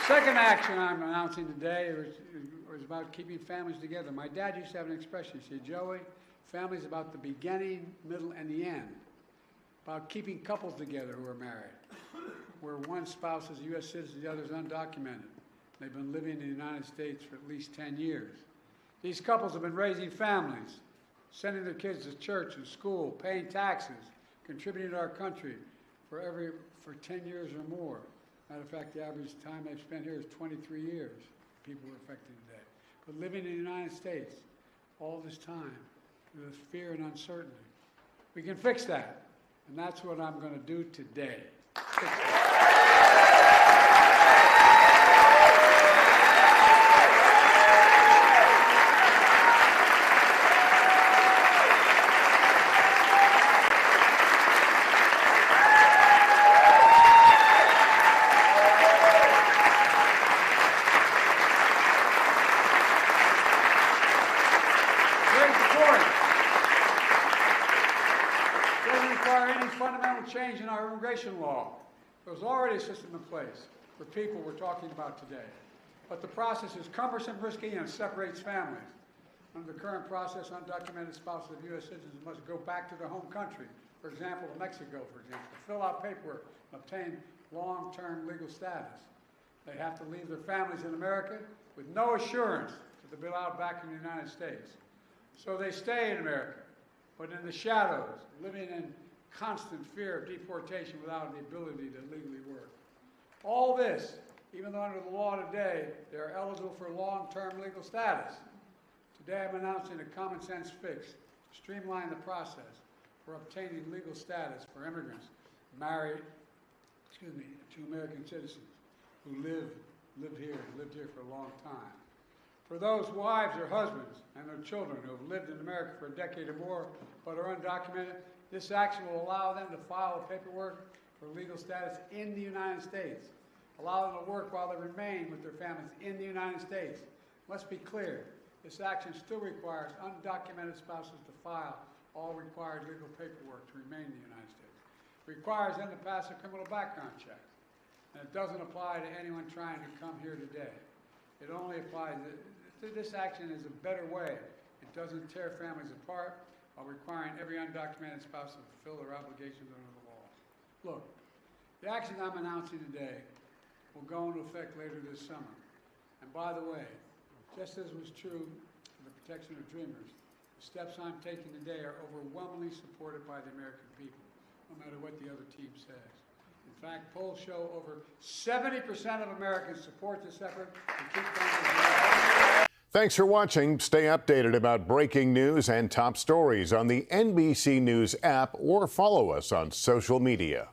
Second action I'm announcing today was about keeping families together. My dad used to have an expression. He said, Joey, family's about the beginning, middle, and the end. About keeping couples together who are married, where one spouse is a U.S. citizen, the other is undocumented. They've been living in the United States for at least 10 years. These couples have been raising families, sending their kids to church and school, paying taxes, contributing to our country for 10 years or more. Matter of fact, the average time they've spent here is 23 years, people are affected today. But living in the United States all this time with fear and uncertainty. We can fix that, and that's what I'm going to do today. Any fundamental change in our immigration law. There's already a system in place for people we're talking about today. But the process is cumbersome, risky, and separates families. Under the current process, undocumented spouses of U.S. citizens must go back to their home country, for example, Mexico, to fill out paperwork and obtain long-term legal status. They have to leave their families in America with no assurance that they'll be allowed back in the United States. So they stay in America, but in the shadows, living in constant fear of deportation without the ability to legally work. All this, even though under the law today, they are eligible for long-term legal status. Today I'm announcing a common-sense fix to streamline the process for obtaining legal status for immigrants married to American citizens who lived here for a long time. For those wives or husbands and their children who have lived in America for a decade or more but are undocumented, this action will allow them to file paperwork for legal status in the United States, allow them to work while they remain with their families in the United States. Let's be clear, this action still requires undocumented spouses to file all required legal paperwork to remain in the United States. It requires them to pass a criminal background check, and it doesn't apply to anyone trying to come here today. It only applies, this action is a better way. It doesn't tear families apart, while requiring every undocumented spouse to fulfill their obligations under the law. Look, the action I'm announcing today will go into effect later this summer. And by the way, just as was true for the protection of dreamers, the steps I'm taking today are overwhelmingly supported by the American people, no matter what the other team says. In fact, polls show over 70% of Americans support this effort to keep families. Thanks for watching. Stay updated about breaking news and top stories on the NBC News app or follow us on social media.